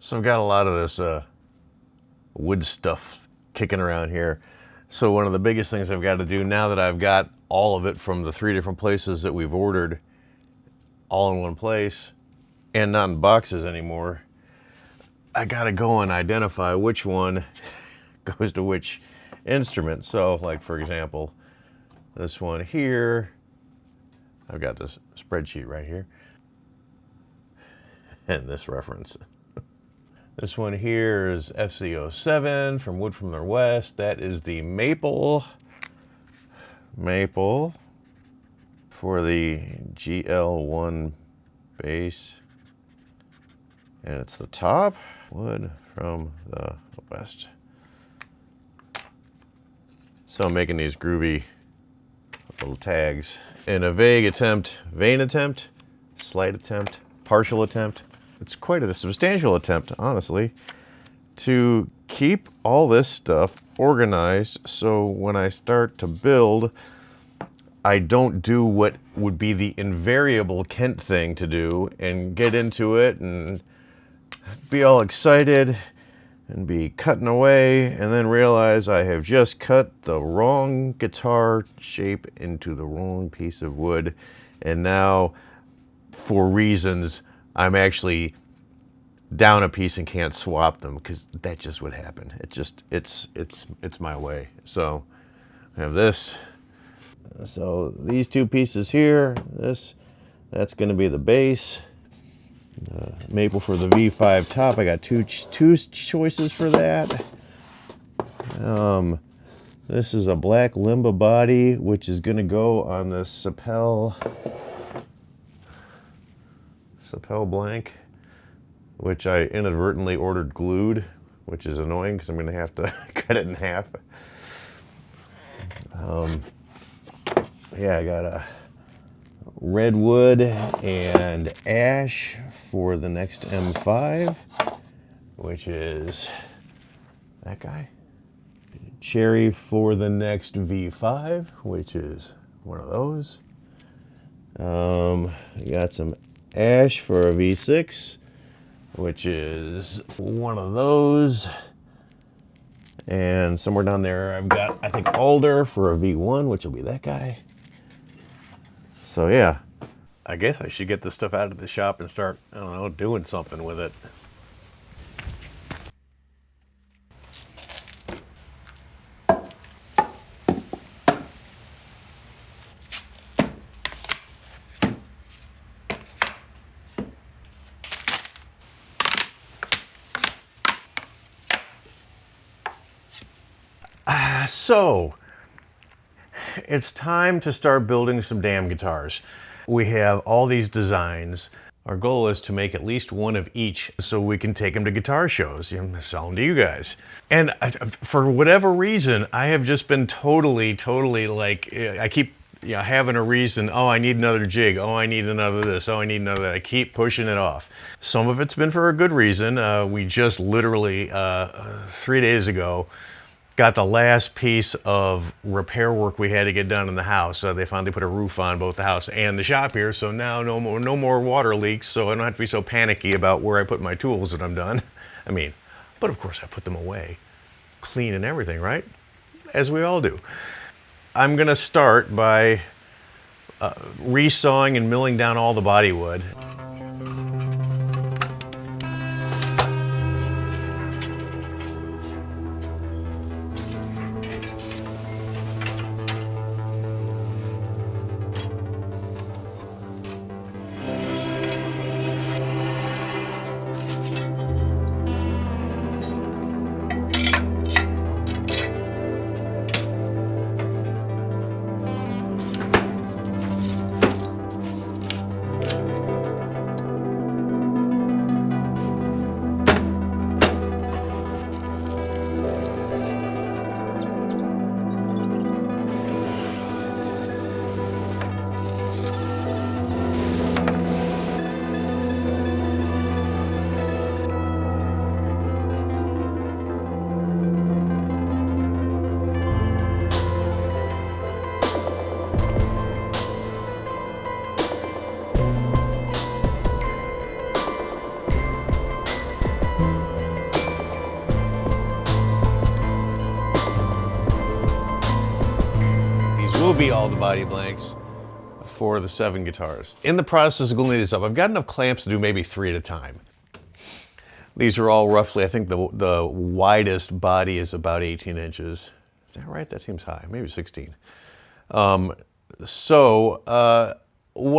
So I've got a lot of this wood stuff kicking around here. So one of the biggest things I've got to do now that I've got all of it from the 3 different places that we've ordered all in one place and not in boxes anymore, I got to go and identify which one goes to which instrument. So like, for example, this one here, I've got this spreadsheet right here and this reference. This one here is FC07 from Wood from the West. That is the maple for the GL1 base. And it's the top, Wood from the West. So I'm making these groovy little tags. In a vague attempt, vain attempt, slight attempt, partial attempt, it's quite a substantial attempt, honestly, to keep all this stuff organized so when I start to build, I don't do what would be the invariable Kent thing to do and get into it and be all excited and be cutting away and then realize I have just cut the wrong guitar shape into the wrong piece of wood, and now, for reasons, I'm actually down a piece and can't swap them because that just would happen. It's my way. So I have this. So these two pieces here, that's going to be the base. Maple for the V5 top. I got two choices for that. This is a black limba body, which is going to go on the Sapel blank, which I inadvertently ordered glued, which is annoying because I'm going to have to cut it in half. Yeah, I got a redwood and ash for the next M5, which is that guy. Cherry for the next V5, which is one of those. I got some ash for a V6, which is one of those. And somewhere down there I've got, I think, alder for a V1, which will be that guy. So yeah, I guess I should get this stuff out of the shop and start, I don't know, doing something with it. So, it's time to start building some damn guitars. We have all these designs. Our goal is to make at least one of each so we can take them to guitar shows, sell them to you guys. And for whatever reason, I have just been totally like, I keep having a reason. Oh, I need another jig. Oh, I need another this. Oh, I need another that. I keep pushing it off. Some of it's been for a good reason. We just literally 3 days ago got the last piece of repair work we had to get done in the house. They finally put a roof on both the house and the shop here, so now no more water leaks, so I don't have to be so panicky about where I put my tools when I'm done. I mean, but of course I put them away, clean and everything, right? As we all do. I'm gonna start by resawing and milling down all the body wood. will be all the body blanks for the 7 guitars. In the process of gluing these up, I've got enough clamps to do maybe 3 at a time. These are all roughly, I think the widest body is about 18 inches. Is that right? That seems high, maybe 16. What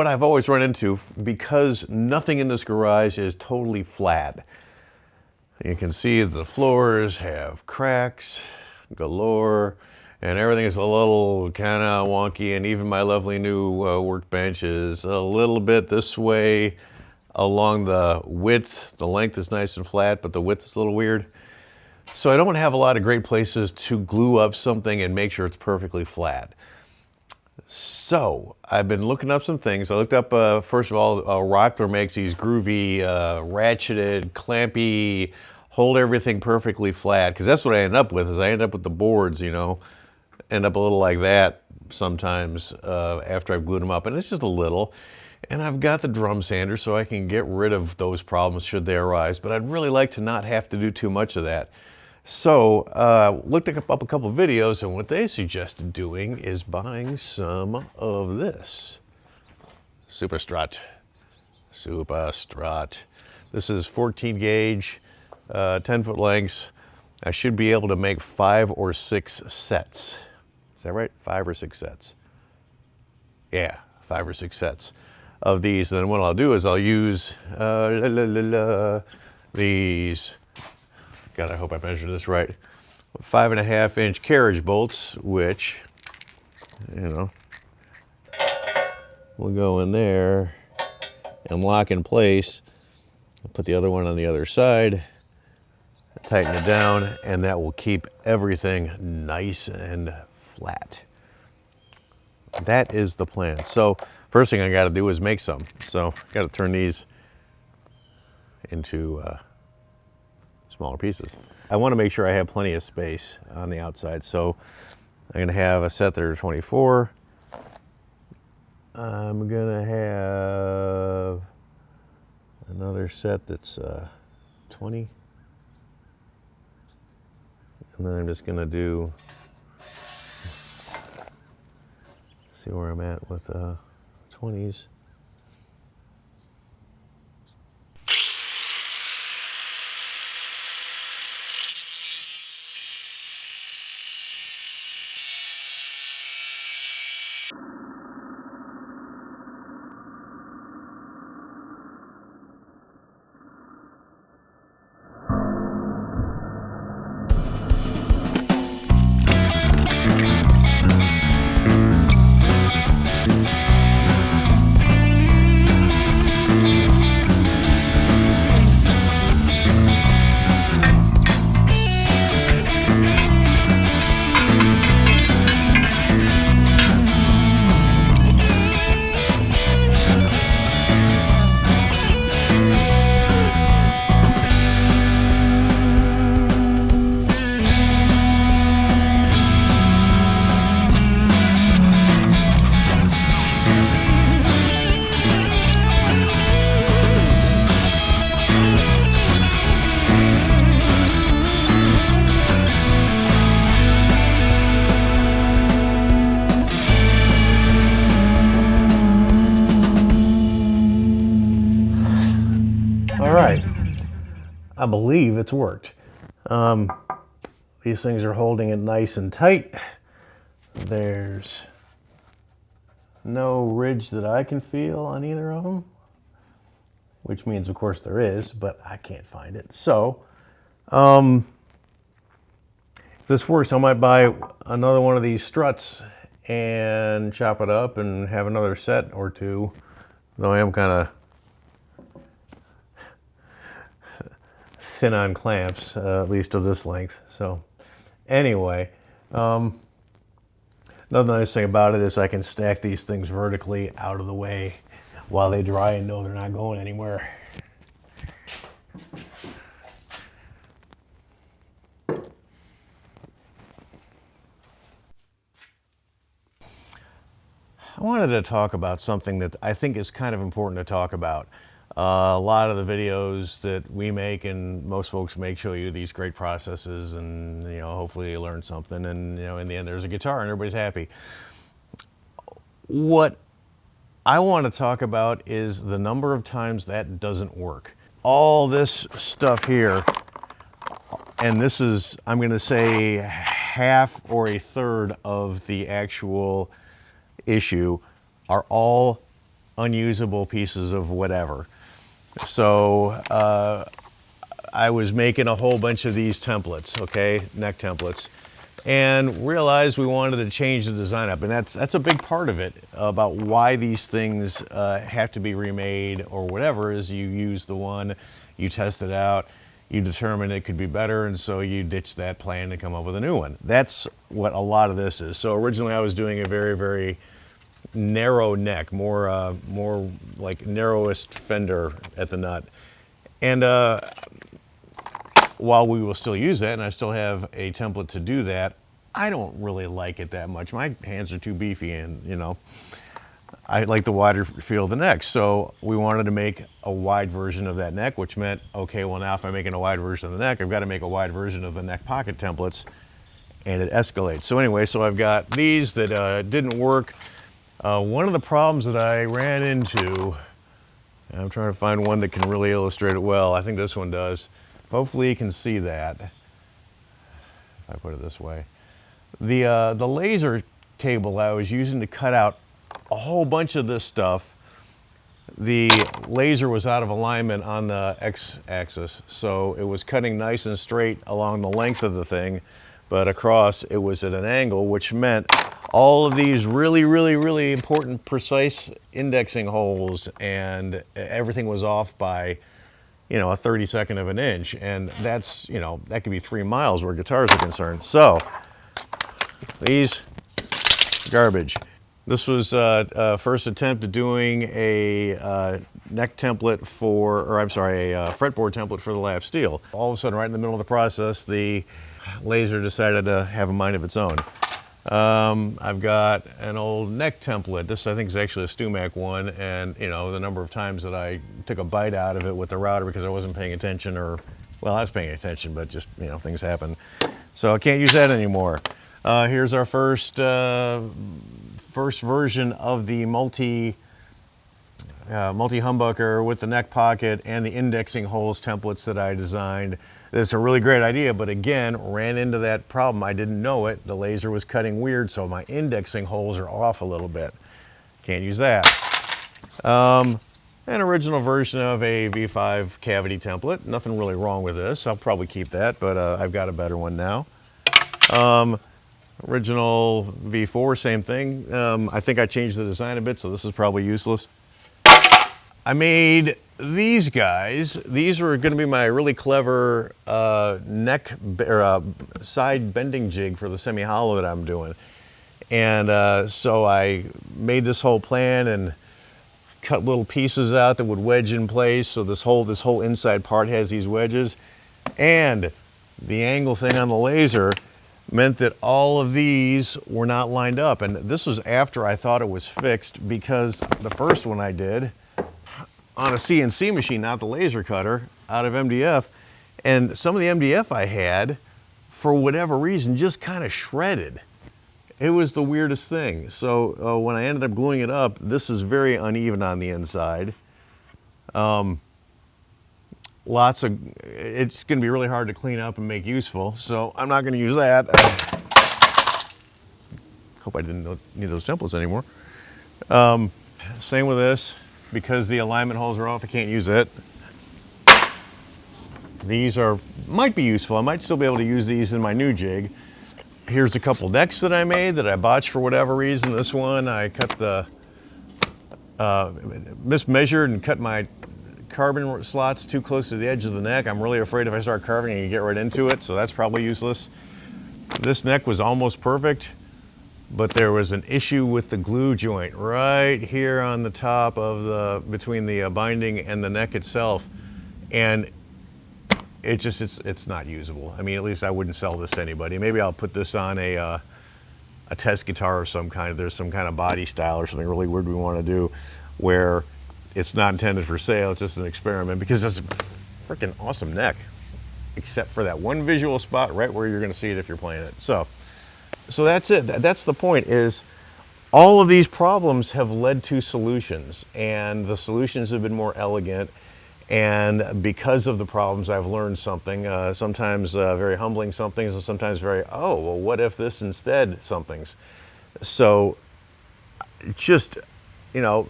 I've always run into, because nothing in this garage is totally flat, you can see the floors have cracks galore, and everything is a little kind of wonky, and even my lovely new workbench is a little bit this way along the width. The length is nice and flat, but the width is a little weird. So I don't have a lot of great places to glue up something and make sure it's perfectly flat. So I've been looking up some things. I looked up, first of all, Rockler makes these groovy, ratcheted, clampy, hold everything perfectly flat, because that's what I end up with, is I end up with the boards, you know, end up a little like that sometimes after I've glued them up, and it's just a little. And I've got the drum sander so I can get rid of those problems should they arise, but I'd really like to not have to do too much of that. So looked up a couple videos, and what they suggested doing is buying some of this. Super Strut. This is 14 gauge, 10-foot lengths. I should be able to make 5 or 6 sets. Is that right? 5 or 6 sets. Yeah, 5 or 6 sets of these. And then what I'll do is I'll use these. God, I hope I measured this right. 5.5-inch carriage bolts, which, you know, will go in there and lock in place. I'll put the other one on the other side, tighten it down, and that will keep everything nice and flat. That is the plan. So first thing I got to do is make some. So I got to turn these into smaller pieces. I want to make sure I have plenty of space on the outside. So I'm going to have a set that are 24. I'm going to have another set that's 20. And then I'm just going to do, see where I'm at with 20s. I believe it's worked. These things are holding it nice and tight. There's no ridge that I can feel on either of them, which means of course there is, but I can't find it. So if this works, I might buy another one of these struts and chop it up and have another set or two, though I am kind of thin on clamps, at least of this length. So anyway, another nice thing about it is I can stack these things vertically out of the way while they dry and know they're not going anywhere. I wanted to talk about something that I think is kind of important to talk about. A lot of the videos that we make and most folks make show you these great processes, and hopefully you learn something, and in the end there's a guitar and everybody's happy. What I want to talk about is the number of times that doesn't work. All this stuff here, and this is, I'm going to say, half or a third of the actual issue, are all unusable pieces of whatever. So I was making a whole bunch of these templates, okay, neck templates, and realized we wanted to change the design up, and that's a big part of it about why these things have to be remade or whatever. Is you use the one, you test it out, you determine it could be better, and so you ditch that plan to come up with a new one. That's what a lot of this is. So originally I was doing a very, very narrow neck, more like narrowest fender at the nut, and while we will still use that, and I still have a template to do that, I don't really like it that much. My hands are too beefy, and you know, I like the wider feel of the neck. So we wanted to make a wide version of that neck, which meant, okay, well now if I'm making a wide version of the neck, I've got to make a wide version of the neck pocket templates, and it escalates. So anyway, so I've got these that didn't work. One of the problems that I ran into, and I'm trying to find one that can really illustrate it well. I think this one does. Hopefully you can see that, if I put it this way. The laser table I was using to cut out a whole bunch of this stuff, the laser was out of alignment on the x-axis, so it was cutting nice and straight along the length of the thing, but across it was at an angle, which meant all of these really, really, really important precise indexing holes, and everything was off by, you know, a 32nd of an inch, and that's, you know, that could be 3 miles where guitars are concerned. So these, garbage. This was first attempt at doing a neck template for, or I'm sorry, a fretboard template for the lap steel. All of a sudden, right in the middle of the process, the laser decided to have a mind of its own. I've got an old neck template. This I think is actually a Stumac one, and you know, the number of times that I took a bite out of it with the router because I wasn't paying attention, or, well, I was paying attention, but just, you know, things happen. So I can't use that anymore. Here's our first version of the multi humbucker with the neck pocket and the indexing holes templates that I designed. It's a really great idea, but again, ran into that problem. I didn't know it. The laser was cutting weird, so my indexing holes are off a little bit. Can't use that. An original version of a V5 cavity template. Nothing really wrong with this. I'll probably keep that, but I've got a better one now. Original V4, same thing. I think I changed the design a bit, so this is probably useless. I made these guys. These were going to be my really clever neck or side bending jig for the semi-hollow that I'm doing. And so I made this whole plan and cut little pieces out that would wedge in place. So this whole inside part has these wedges. And the angle thing on the laser meant that all of these were not lined up. And this was after I thought it was fixed, because the first one I did on a CNC machine, not the laser cutter, out of MDF. And some of the MDF I had, for whatever reason, just kind of shredded. It was the weirdest thing. So when I ended up gluing it up, this is very uneven on the inside. It's going to be really hard to clean up and make useful, so I'm not going to use that. Hope I didn't need those templates anymore. Same with this. Because the alignment holes are off, I can't use it. These might be useful. I might still be able to use these in my new jig. Here's a couple decks that I made that I botched for whatever reason. This one, I cut the, mismeasured and cut my carbon slots too close to the edge of the neck. I'm really afraid if I start carving, I can get right into it, so that's probably useless. This neck was almost perfect, but there was an issue with the glue joint right here on the top of between the binding and the neck itself, and it's not usable. I mean, at least I wouldn't sell this to anybody. Maybe I'll put this on a test guitar of some kind. If there's some kind of body style or something really weird we want to do, where it's not intended for sale, it's just an experiment, because it's a freaking awesome neck, except for that one visual spot right where you're going to see it if you're playing it. So that's it. That's the point, is all of these problems have led to solutions, and the solutions have been more elegant. And because of the problems, I've learned something, sometimes very humbling somethings, and sometimes very, oh, well, what if this instead somethings. So just, you know,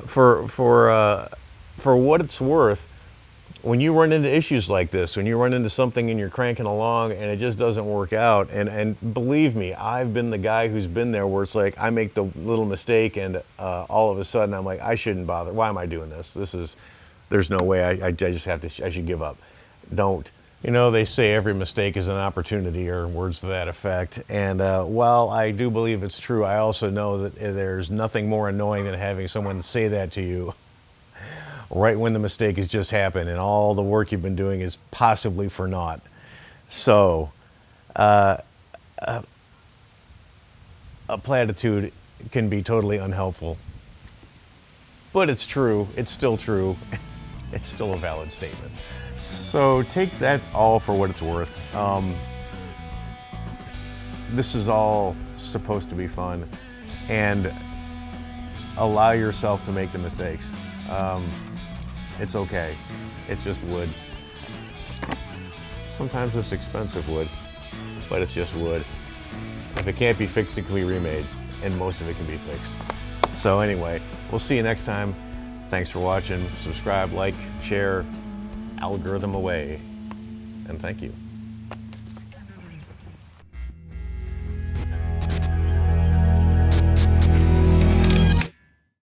for what it's worth, when you run into issues like this, when you run into something and you're cranking along and it just doesn't work out, and believe me, I've been the guy who's been there where it's like I make the little mistake and all of a sudden I'm like, I shouldn't bother. Why am I doing this? There's no way. I just have to. I should give up. Don't. You know, they say every mistake is an opportunity, or words to that effect. And while I do believe it's true, I also know that there's nothing more annoying than having someone say that to you right when the mistake has just happened and all the work you've been doing is possibly for naught. So, a platitude can be totally unhelpful. But it's true. It's still true. It's still a valid statement. So take that all for what it's worth. This is all supposed to be fun, and allow yourself to make the mistakes. It's okay. It's just wood. Sometimes it's expensive wood, but it's just wood. If it can't be fixed, it can be remade, and most of it can be fixed. So anyway, we'll see you next time. Thanks for watching. Subscribe, like, share, algorithm away, and thank you.